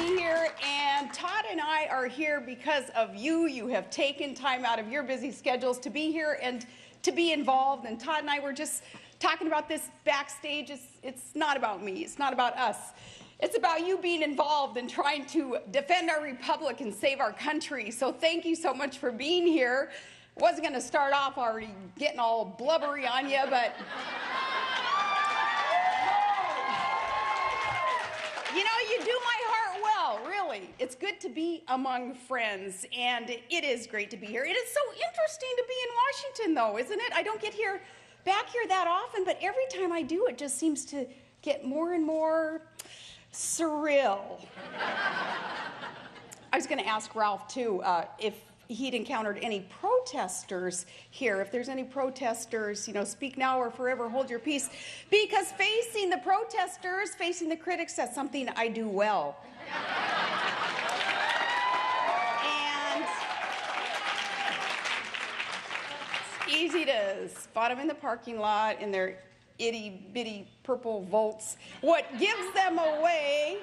be here, and Todd and I are here because of you. You have taken time out of your busy schedules to be here and to be involved, and Todd and I were just talking about this backstage. It's not about me. It's not about us. It's about you being involved and trying to defend our republic and save our country. So thank you so much for being here. I wasn't going to start off already getting all blubbery on you, but you know, you do my heart well, really. It's good to be among friends, and it is great to be here. It is so interesting to be in Washington, though, isn't it? I don't get back here that often, but every time I do, it just seems to get more and more surreal. I was going to ask Ralph, too, if he'd encountered any protesters here. If there's any protesters, you know, speak now or forever hold your peace. Because facing the protesters, facing the critics, that's something I do well. And it's easy to spot them in the parking lot in their itty-bitty purple Volts. What gives them away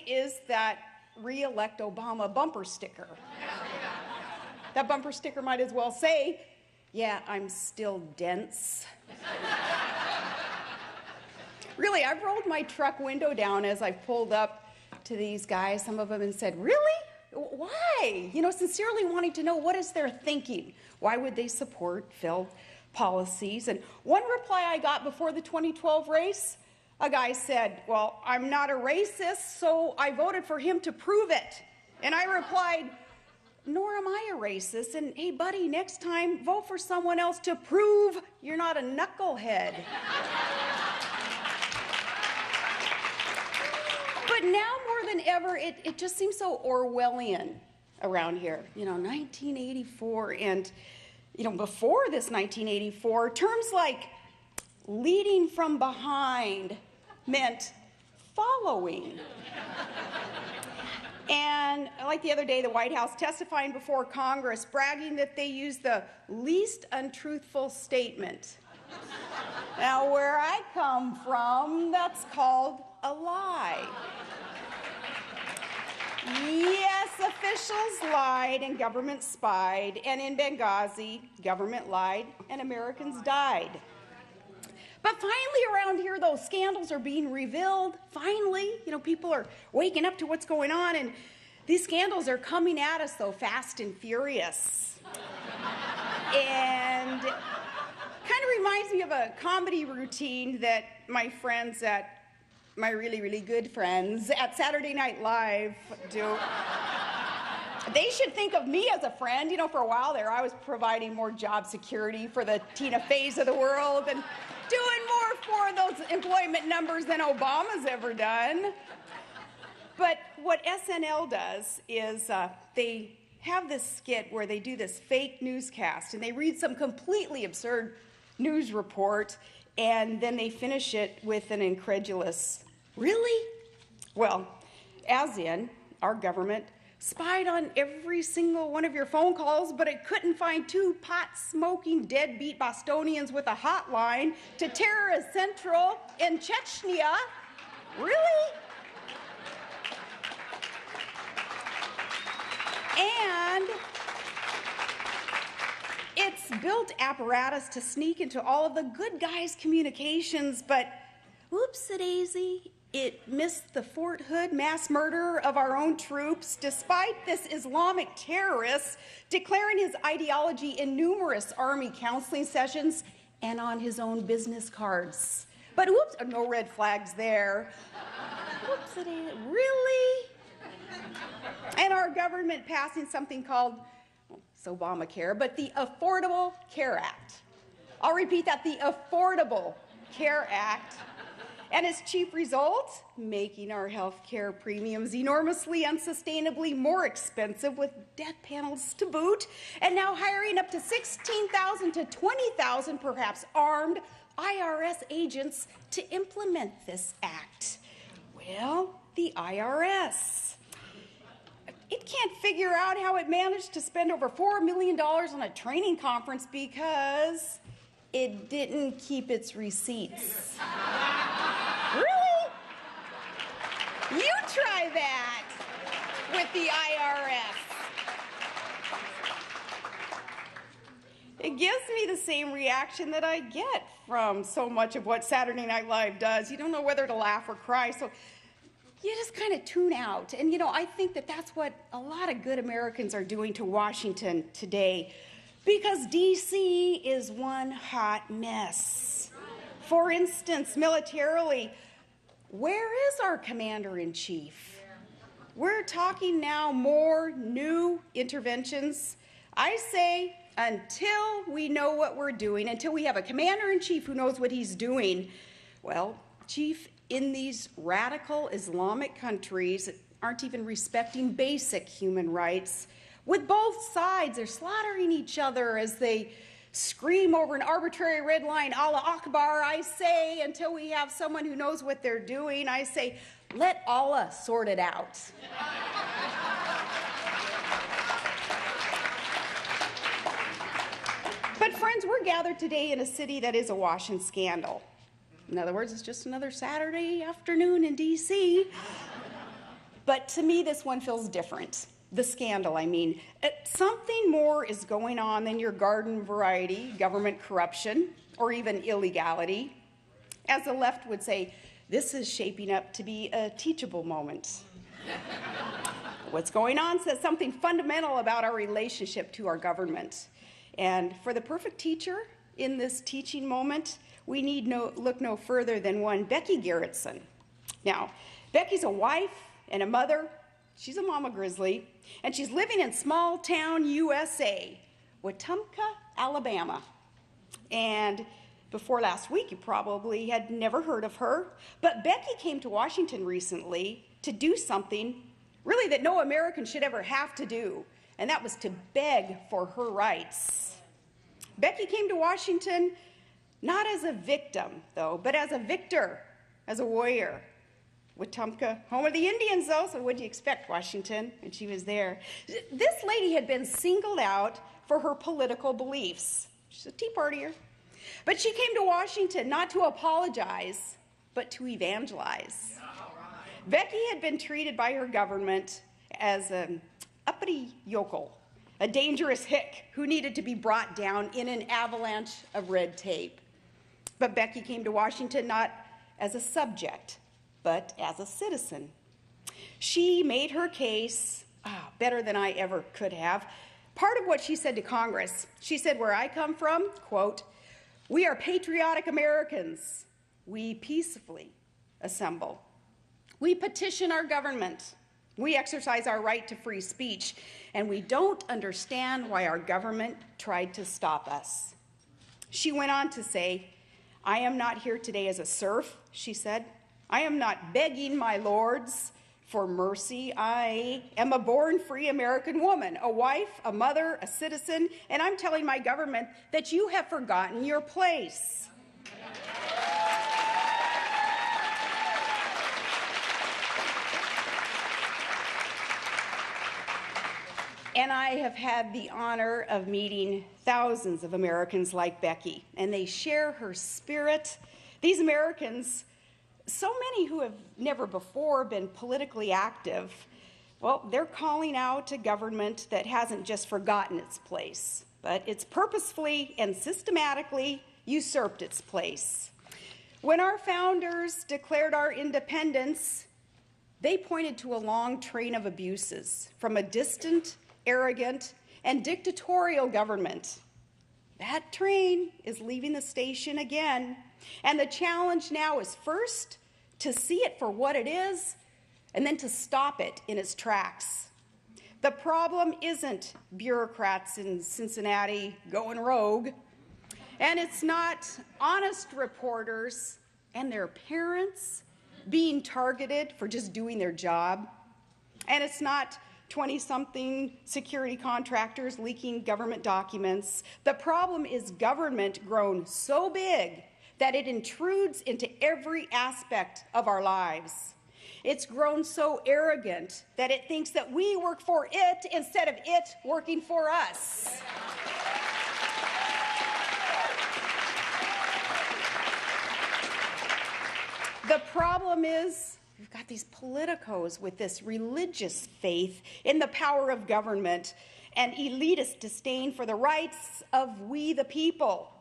is that re-elect Obama bumper sticker. That bumper sticker might as well say, yeah, I'm still dense. Really, I've rolled my truck window down as I've pulled up to these guys, some of them, and said, really? Why? You know, sincerely wanting to know what is their thinking. Why would they support failed policies? And one reply I got before the 2012 race, a guy said, well, I'm not a racist, so I voted for him to prove it. And I replied, nor am I a racist. And hey, buddy, next time, vote for someone else to prove you're not a knucklehead. But now more than ever, it just seems so Orwellian around here. You know, 1984, and, you know, before this 1984, terms like leading from behind meant following. And like the other day, the White House testifying before Congress, bragging that they used the least untruthful statement. Now, where I come from, that's called a lie. Yes, officials lied and government spied, and in Benghazi, government lied and Americans died. But finally around here, those scandals are being revealed. Finally, you know, people are waking up to what's going on, and these scandals are coming at us, though, fast and furious. And kind of reminds me of a comedy routine that my friends my really, really good friends at Saturday Night Live do. They should think of me as a friend. You know, for a while there, I was providing more job security for the Tina Feys of the world and doing more for those employment numbers than Obama's ever done. But what SNL does is they have this skit where they do this fake newscast, and they read some completely absurd news report, and then they finish it with an incredulous, really? Well, as in, our government spied on every single one of your phone calls, but it couldn't find two pot-smoking, deadbeat Bostonians with a hotline to terrorist central in Chechnya. Really? And it's built apparatus to sneak into all of the good guys' communications, but whoops-a-daisy, it missed the Fort Hood mass murder of our own troops, despite this Islamic terrorist declaring his ideology in numerous Army counseling sessions and on his own business cards. But whoops, no red flags there. Whoops, really? And our government passing something called, well, it's Obamacare, but the Affordable Care Act. I'll repeat that, the Affordable Care Act. And its chief result, making our health care premiums enormously, unsustainably more expensive with death panels to boot, and now hiring up to 16,000 to 20,000, perhaps armed, IRS agents to implement this act. Well, the IRS. It can't figure out how it managed to spend over $4 million on a training conference because it didn't keep its receipts. Really? You try that with the IRS. It gives me the same reaction that I get from so much of what Saturday Night Live does. You don't know whether to laugh or cry, so you just kind of tune out. And, I think that that's what a lot of good Americans are doing to Washington today, because D.C. is one hot mess. For instance, militarily, where is our commander-in-chief? We're talking now more new interventions. I say, until we know what we're doing, until we have a commander-in-chief who knows what he's doing, well, Chief, in these radical Islamic countries that aren't even respecting basic human rights, with both sides, they're slaughtering each other as they scream over an arbitrary red line, Allah Akbar. I say, until we have someone who knows what they're doing, I say, let Allah sort it out. But friends, we're gathered today in a city that is awash in scandal. In other words, it's just another Saturday afternoon in D.C. But to me, this one feels different. The scandal, I mean. Something more is going on than your garden variety government corruption or even illegality. As the left would say, this is shaping up to be a teachable moment. What's going on says something fundamental about our relationship to our government. And for the perfect teacher in this teaching moment, we need look no further than one Becky Garrettson. Now, Becky's a wife and a mother. She's a mama grizzly, and she's living in small town USA, Wetumpka, Alabama. And before last week, you probably had never heard of her. But Becky came to Washington recently to do something really that no American should ever have to do, and that was to beg for her rights. Becky came to Washington not as a victim, though, but as a victor, as a warrior. Wetumpka, home of the Indians, though, so what do you expect, Washington? And she was there. This lady had been singled out for her political beliefs. She's a Tea Partier. But she came to Washington not to apologize, but to evangelize. Becky had been treated by her government as an uppity yokel, a dangerous hick who needed to be brought down in an avalanche of red tape. But Becky came to Washington not as a subject, but as a citizen. She made her case better than I ever could have. Part of what she said to Congress, she said, where I come from, quote, we are patriotic Americans. We peacefully assemble. We petition our government. We exercise our right to free speech, and we don't understand why our government tried to stop us. She went on to say, I am not here today as a serf, she said. I am not begging my lords for mercy. I am a born free American woman, a wife, a mother, a citizen, and I'm telling my government that you have forgotten your place. And I have had the honor of meeting thousands of Americans like Becky, and they share her spirit. These Americans, so many who have never before been politically active, well, they're calling out a government that hasn't just forgotten its place, but it's purposefully and systematically usurped its place. When our founders declared our independence, they pointed to a long train of abuses from a distant, arrogant, and dictatorial government. That train is leaving the station again, and the challenge now is first to see it for what it is, and then to stop it in its tracks. The problem isn't bureaucrats in Cincinnati going rogue, and it's not honest reporters and their parents being targeted for just doing their job, and it's not 20-something security contractors leaking government documents. The problem is government grown so big that it intrudes into every aspect of our lives. It's grown so arrogant that it thinks that we work for it instead of it working for us. The problem is we've got these politicos with this religious faith in the power of government and elitist disdain for the rights of we the people.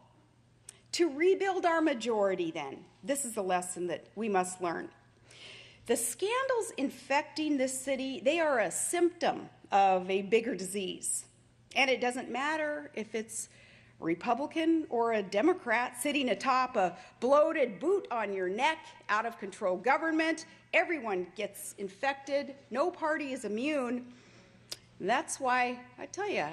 To rebuild our majority, then, this is the lesson that we must learn. The scandals infecting this city, they are a symptom of a bigger disease. And it doesn't matter if it's Republican or a Democrat sitting atop a bloated boot on your neck, out of control government. Everyone gets infected. No party is immune. That's why I tell you,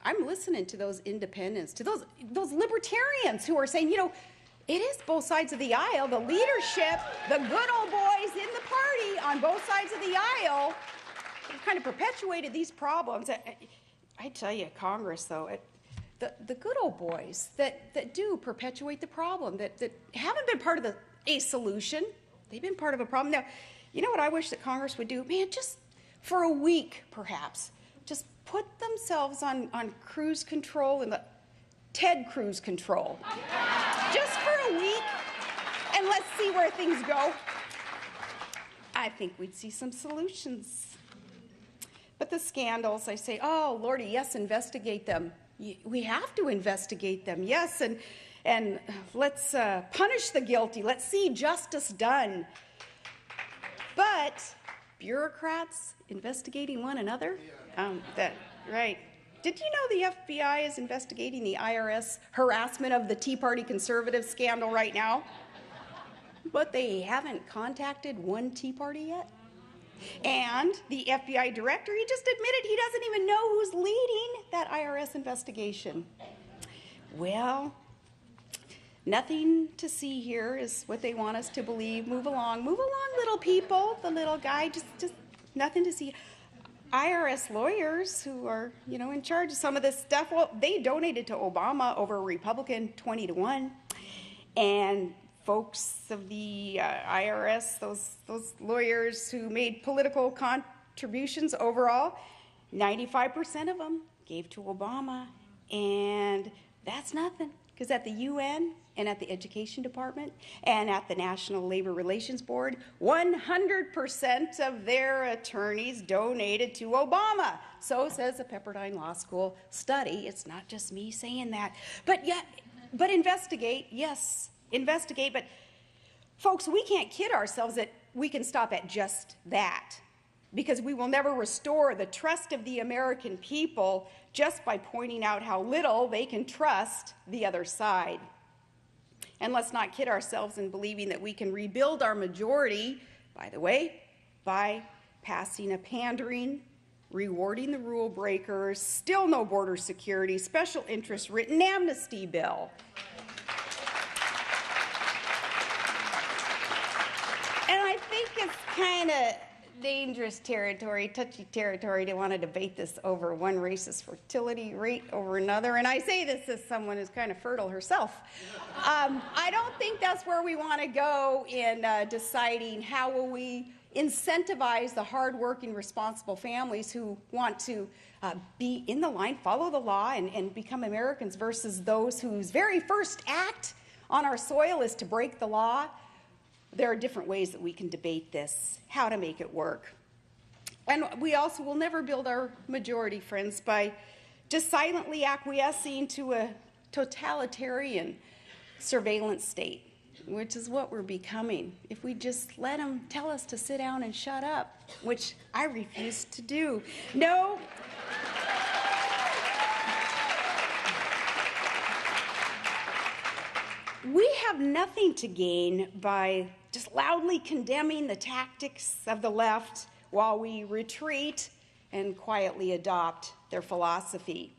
I'm listening to those independents, to those libertarians who are saying, you know, it is both sides of the aisle, the leadership, the good old boys in the party on both sides of the aisle have kind of perpetuated these problems. I tell you, Congress, though, the good old boys that do perpetuate the problem, that haven't been part of a solution. They've been part of a problem. Now, you know what I wish that Congress would do? Man, just for a week, perhaps, just put themselves on cruise control, in the Ted Cruz control. Just for a week, and let's see where things go. I think we'd see some solutions. But the scandals, I say, oh, Lordy, yes, investigate them. We have to investigate them, yes, and let's punish the guilty. Let's see justice done. But bureaucrats investigating one another? Right. Did you know the FBI is investigating the IRS harassment of the Tea Party conservative scandal right now? But they haven't contacted one Tea Party yet? And the FBI director, he just admitted he doesn't even know who's leading that IRS investigation. Well, nothing to see here is what they want us to believe. Move along, little people, the little guy, just nothing to see. IRS lawyers who are, you know, in charge of some of this stuff, well, they donated to Obama over a Republican 20-1. And folks of the IRS, those lawyers who made political contributions overall, 95% of them gave to Obama. And that's nothing, because at the UN and at the Education Department and at the National Labor Relations Board, 100% of their attorneys donated to Obama. So says the Pepperdine Law School study. It's not just me saying that. But investigate, yes, investigate. But folks, we can't kid ourselves that we can stop at just that, because we will never restore the trust of the American people just by pointing out how little they can trust the other side. And let's not kid ourselves in believing that we can rebuild our majority, by the way, by passing a pandering, rewarding the rule breakers, still no border security, special interest written amnesty bill. And I think it's kind of dangerous territory, touchy territory, to want to debate this over one race's fertility rate over another. And I say this as someone who's kind of fertile herself. I don't think that's where we want to go in deciding how will we incentivize the hardworking, responsible families who want to be in the line, follow the law, and become Americans, versus those whose very first act on our soil is to break the law. There are different ways that we can debate this, how to make it work. And we also will never build our majority, friends, by just silently acquiescing to a totalitarian surveillance state, which is what we're becoming if we just let them tell us to sit down and shut up, which I refuse to do. No. We have nothing to gain by just loudly condemning the tactics of the left while we retreat and quietly adopt their philosophy.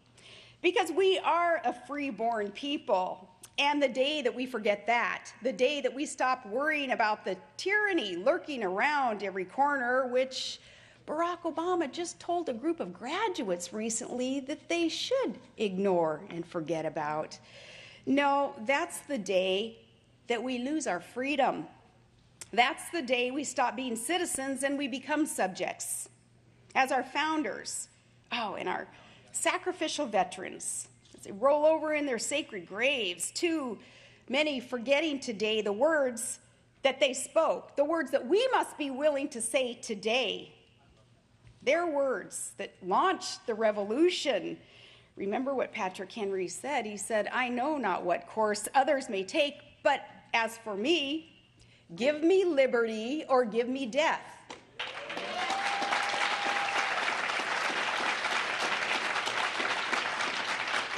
Because we are a free-born people, and the day that we forget that, the day that we stop worrying about the tyranny lurking around every corner, which Barack Obama just told a group of graduates recently that they should ignore and forget about. No, that's the day that we lose our freedom. That's the day we stop being citizens and we become subjects. As our founders, and our sacrificial veterans, as they roll over in their sacred graves, too many forgetting today the words that they spoke, the words that we must be willing to say today, their words that launched the revolution. Remember what Patrick Henry said. He said, "I know not what course others may take, but as for me, give me liberty or give me death."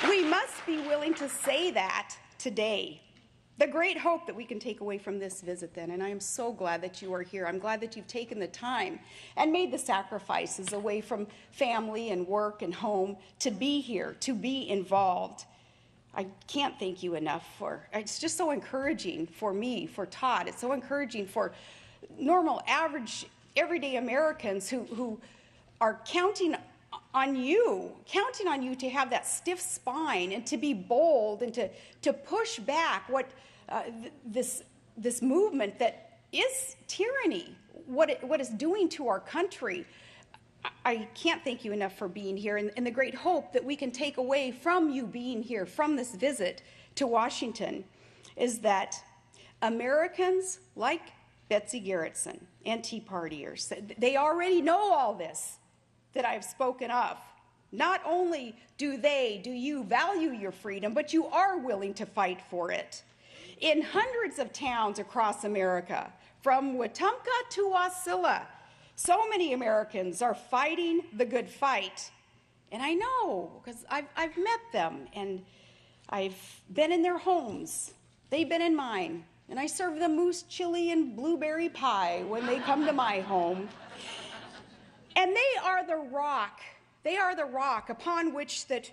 We must be willing to say that today. The great hope that we can take away from this visit then, and I am so glad that you are here. I'm glad that you've taken the time and made the sacrifices away from family and work and home to be here, to be involved. I can't thank you enough for, it's just so encouraging for me, for Todd. It's so encouraging for normal, average, everyday Americans who are counting on you to have that stiff spine and to be bold and to push back what this movement that is tyranny, what it's doing to our country. I can't thank you enough for being here, and the great hope that we can take away from you being here, from this visit to Washington, is that Americans like Betsy Garretson and Tea Partiers, they already know all this that I've spoken of. Not only do you value your freedom, but you are willing to fight for it. In hundreds of towns across America, from Wetumpka to Wasilla, so many Americans are fighting the good fight. And I know, because I've met them, and I've been in their homes. They've been in mine. And I serve them moose chili and blueberry pie when they come to my home. And they are the rock. They are the rock upon which that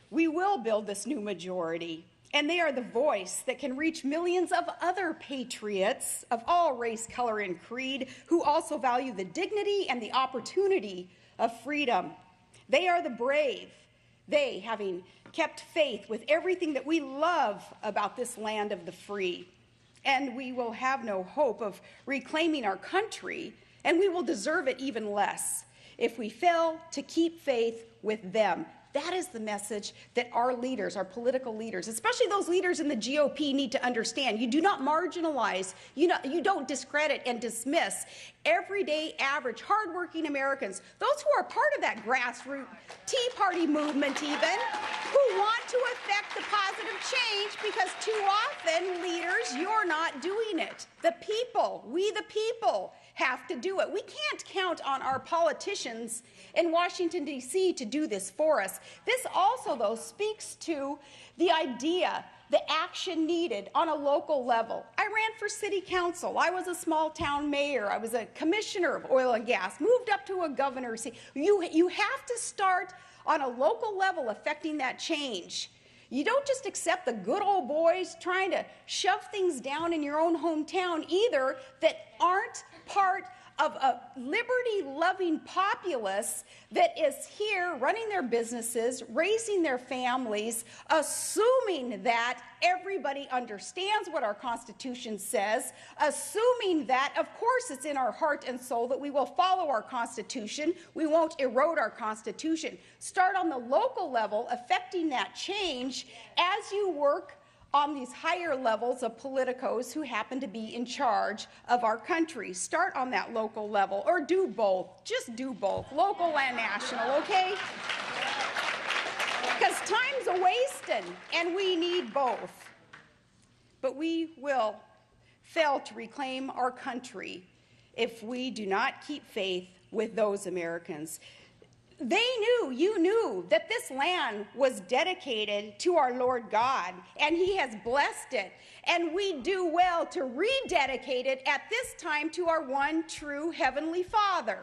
we will build this new majority. And they are the voice that can reach millions of other patriots of all race, color, and creed who also value the dignity and the opportunity of freedom. They are the brave. They, having kept faith with everything that we love about this land of the free. And we will have no hope of reclaiming our country, and we will deserve it even less if we fail to keep faith with them. That is the message that our leaders, our political leaders, especially those leaders in the GOP, need to understand. You do not marginalize, you don't discredit and dismiss everyday, average, hardworking Americans, those who are part of that grassroots Tea Party movement even, who want to affect the positive change, because too often, leaders, you're not doing it. The people, we the people, have to do it. We can't count on our politicians in Washington, D.C. to do this for us. This also, though, speaks to the idea, the action needed on a local level. I ran for city council. I was a small town mayor. I was a commissioner of oil and gas, moved up to a governor's seat. You have to start on a local level affecting that change. You don't just accept the good old boys trying to shove things down in your own hometown either that aren't part of a liberty-loving populace that is here running their businesses, raising their families, assuming that everybody understands what our Constitution says, assuming that, of course, it's in our heart and soul that we will follow our Constitution, we won't erode our Constitution. Start on the local level, affecting that change as you work on these higher levels of politicos who happen to be in charge of our country. Start on that local level, or do both. Just do both, local and national, okay? Because time's a-wasting, and we need both. But we will fail to reclaim our country if we do not keep faith with those Americans. They knew, you knew, that this land was dedicated to our Lord God, and He has blessed it. And we do well to rededicate it at this time to our one true Heavenly Father.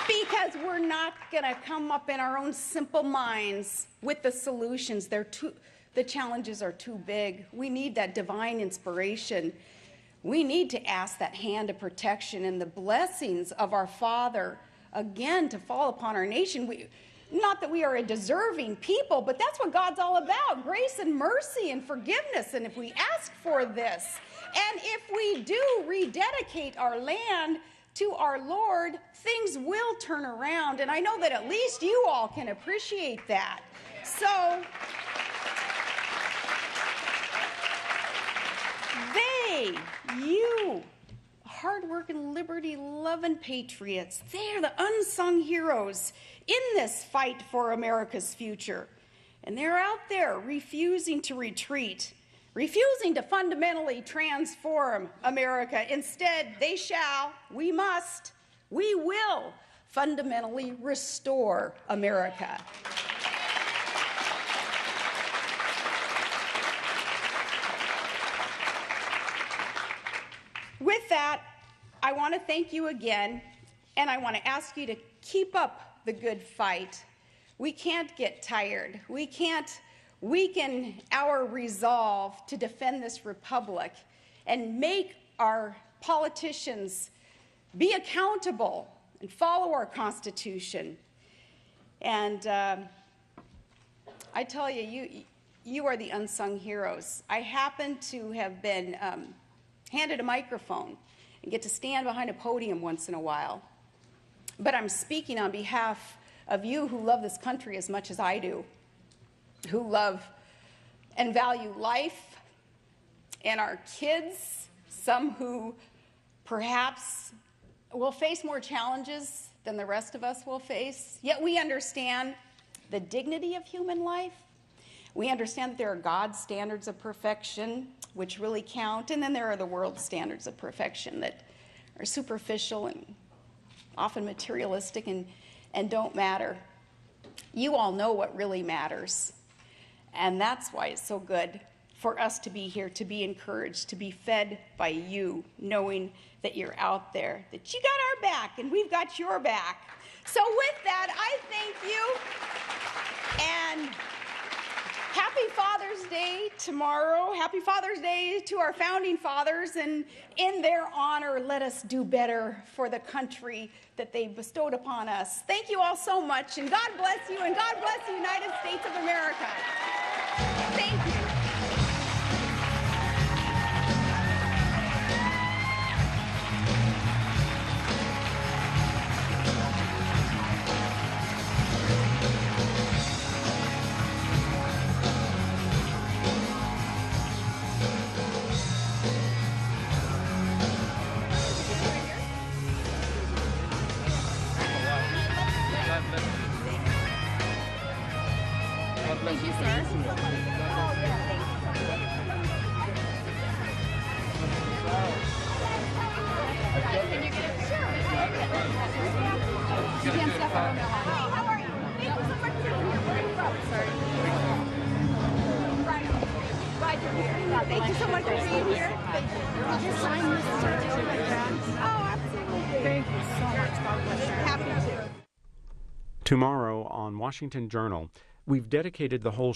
Because we're not going to come up in our own simple minds with the solutions. The challenges are too big. We need that divine inspiration. We need to ask that hand of protection and the blessings of our Father, again, to fall upon our nation. Not that we are a deserving people, but that's what God's all about, grace and mercy and forgiveness. And if we ask for this, and if we do rededicate our land to our Lord, things will turn around. And I know that at least you all can appreciate that. So you, hardworking, liberty-loving patriots, they're the unsung heroes in this fight for America's future. And they're out there refusing to retreat, refusing to fundamentally transform America. Instead, they shall, we must, we will fundamentally restore America. With that, I want to thank you again, and I want to ask you to keep up the good fight. We can't get tired. We can't weaken our resolve to defend this republic and make our politicians be accountable and follow our Constitution. And I tell you, you are the unsung heroes. I happen to have been handed a microphone and get to stand behind a podium once in a while. But I'm speaking on behalf of you who love this country as much as I do, who love and value life and our kids, some who perhaps will face more challenges than the rest of us will face. Yet we understand the dignity of human life. We understand that there are God's standards of perfection, which really count, and then there are the world's standards of perfection that are superficial and often materialistic and don't matter. You all know what really matters, and that's why it's so good for us to be here, to be encouraged, to be fed by you, knowing that you're out there, that you got our back and we've got your back. So with that, I thank you, and happy Father's Day tomorrow. Happy Father's Day to our founding fathers, and in their honor, let us do better for the country that they bestowed upon us. Thank you all so much, and God bless you, and God bless the United States of America. Thank you. Thank you, sir. Can you get it? Sure. Hi, how are you? Thank you so much for being here. Where are you from? Sorry. Glad you're here. Thank you so much for being here. Thank you. Did you sign this certificate? Oh, absolutely. Thank you so much. God bless you. Happy to. Tomorrow on Washington Journal, we've dedicated the whole